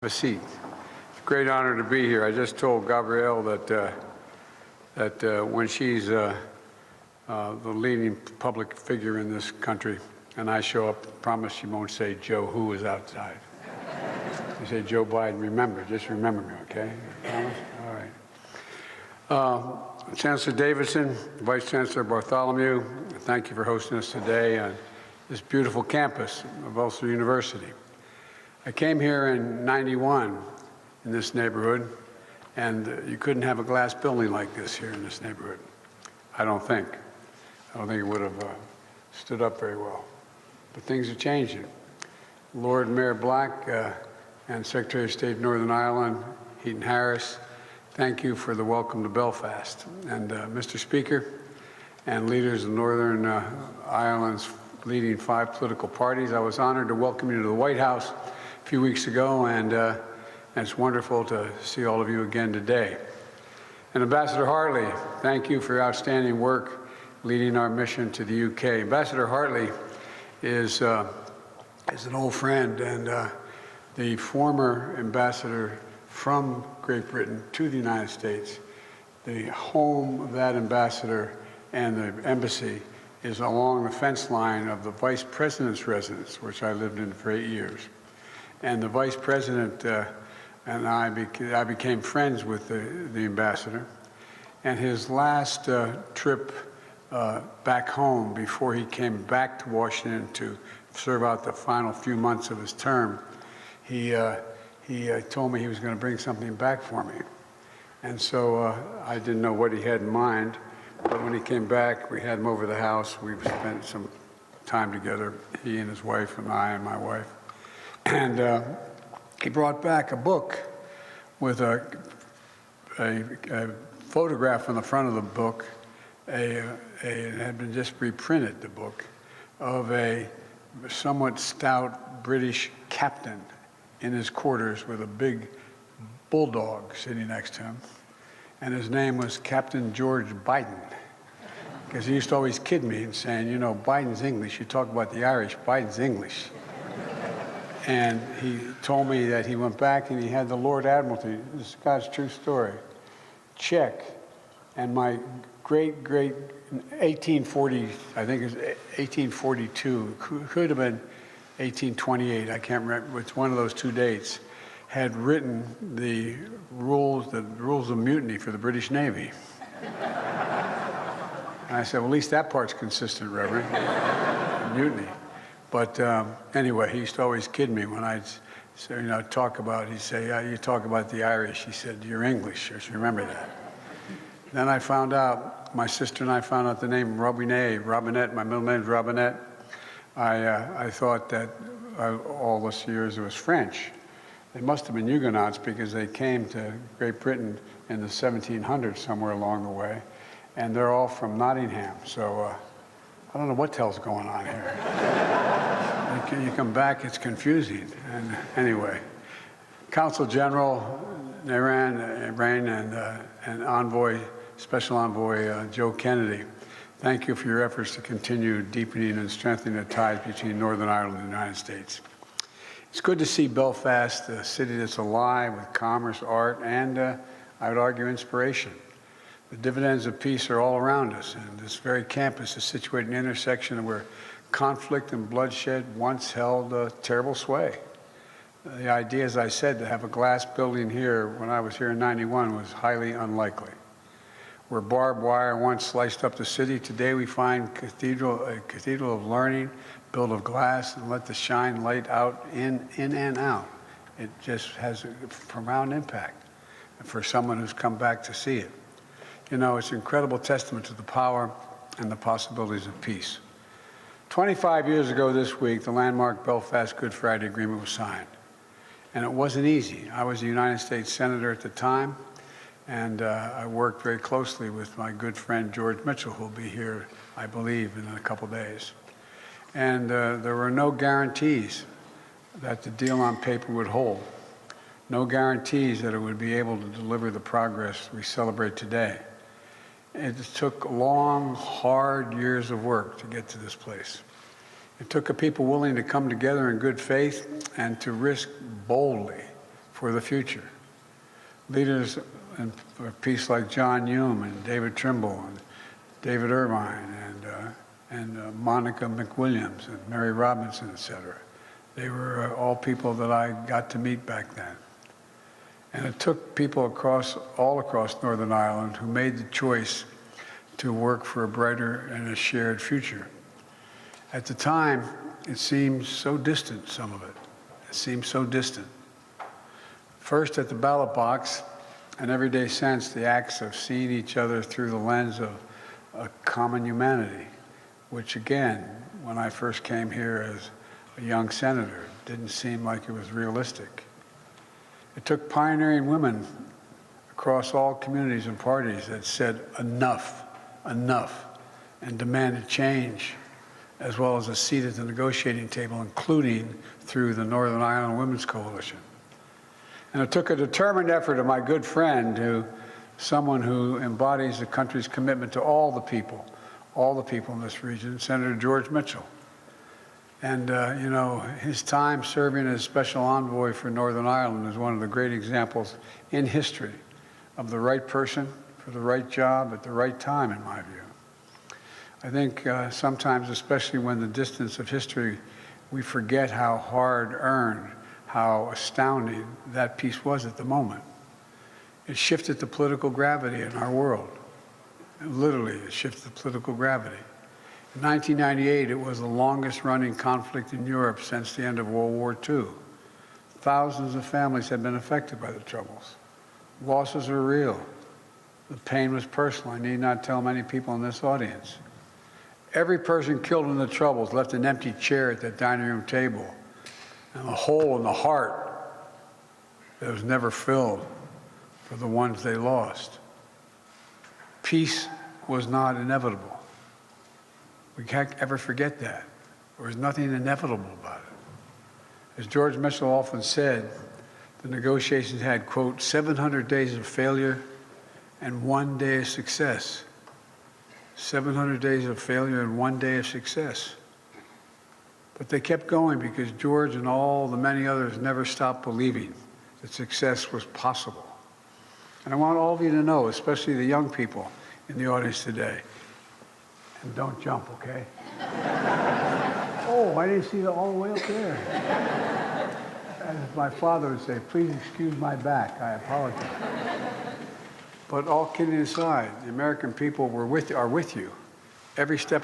A seat. It's a great honor to be here. I just told Gabrielle that when she's the leading public figure in this country, and I show up, promise she won't say Joe Who is outside. You say Joe Biden. Remember, just remember me, okay? Promise? All right. Chancellor Davidson, Vice Chancellor Bartholomew, thank you for hosting us today on this beautiful campus of Ulster University. I came here in '91 in this neighborhood, and you couldn't have a glass building like this here in this neighborhood. I don't think it would have stood up very well. But things are changing. Lord Mayor Black and Secretary of State of Northern Ireland, Heaton Harris, thank you for the welcome to Belfast. And Mr. Speaker and leaders of Northern Ireland's leading 5 political parties, I was honored to welcome you to the White House a few weeks ago, and it's wonderful to see all of you again today. And Ambassador Hartley, thank you for your outstanding work leading our mission to the UK. Ambassador Hartley is an old friend and the former ambassador from Great Britain to the United States. The home of that ambassador and the embassy is along the fence line of the Vice President's residence, which I lived in for 8 years. And the Vice President and I became friends with the ambassador. And his last trip back home before he came back to Washington to serve out the final few months of his term, he told me he was going to bring something back for me. And so I didn't know what he had in mind, but when he came back, we had him over the house. We spent some time together, he and his wife and I and my wife. And he brought back a book with a photograph on the front of the book. It had been just reprinted, the book, of a somewhat stout British captain in his quarters with a big bulldog sitting next to him. And his name was Captain George Biden. Because he used to always kid me and saying, you know, Biden's English. You talk about the Irish, Biden's English. And he told me that he went back and he had the Lord Admiralty, this is God's true story, check. And my great 1840, I think it was 1842, could have been 1828, I can't remember, it's one of those 2 dates, had written the rules of mutiny for the British Navy. And I said, well, at least that part's consistent, Reverend, mutiny. But anyway, he used to always kid me when I'd say, talk about, he'd say, yeah, you talk about the Irish. He said, you're English, just remember that. Then I found out, my sister and I found out the name Robinette, my middle name's Robinette. I thought that all those years it was French. They must have been Huguenots because they came to Great Britain in the 1700s somewhere along the way. And they're all from Nottingham. So I don't know what the hell's going on here. You come back, it's confusing. And anyway, Consul General Naran and Envoy, Special Envoy Joe Kennedy, thank you for your efforts to continue deepening and strengthening the ties between Northern Ireland and the United States. It's good to see Belfast, a city that's alive with commerce, art, and I would argue inspiration. The dividends of peace are all around us, and this very campus is situated in an intersection where conflict and bloodshed once held a terrible sway. The idea, as I said, to have a glass building here when I was here in '91 was highly unlikely. Where barbed wire once sliced up the city, today we find a cathedral of learning, built of glass, and let the shine light out in and out. It just has a profound impact for someone who's come back to see it. You know, it's an incredible testament to the power and the possibilities of peace. 25 years ago this week, the landmark Belfast Good Friday Agreement was signed. And it wasn't easy. I was a United States Senator at the time, and I worked very closely with my good friend George Mitchell, who will be here, I believe, in a couple days. And there were no guarantees that the deal on paper would hold. No guarantees that it would be able to deliver the progress we celebrate today. It took long, hard years of work to get to this place. It took a people willing to come together in good faith and to risk boldly for the future. Leaders for peace like John Hume and David Trimble and David Irvine and Monica McWilliams and Mary Robinson, etc. They were all people that I got to meet back then. And it took people all across Northern Ireland who made the choice to work for a brighter and a shared future. At the time, it seemed so distant, some of it. It seemed so distant. First, at the ballot box, and everyday sense, the acts of seeing each other through the lens of a common humanity, which again, when I first came here as a young senator, didn't seem like it was realistic. It took pioneering women across all communities and parties that said enough, enough, and demanded change, as well as a seat at the negotiating table, including through the Northern Ireland Women's Coalition. And it took a determined effort of my good friend, someone who embodies the country's commitment to all the people in this region, Senator George Mitchell. And, you know, his time serving as special envoy for Northern Ireland is one of the great examples in history of the right person for the right job at the right time, in my view. I think sometimes, especially when the distance of history, we forget how hard-earned, how astounding that peace was at the moment. It shifted the political gravity in our world. Literally, it shifted the political gravity. In 1998, it was the longest-running conflict in Europe since the end of World War II. Thousands of families had been affected by the Troubles. Losses were real. The pain was personal. I need not tell many people in this audience. Every person killed in the Troubles left an empty chair at that dining room table and a hole in the heart that was never filled for the ones they lost. Peace was not inevitable. We can't ever forget that. There was nothing inevitable about it. As George Mitchell often said, the negotiations had, quote, 700 days of failure and 1 day of success. 700 days of failure and 1 day of success. But they kept going because George and all the many others never stopped believing that success was possible. And I want all of you to know, especially the young people in the audience today, and don't jump, okay? Oh, I didn't see it all the way up there. As my father would say, please excuse my back, I apologize. But all kidding aside, the American people are with you every step of the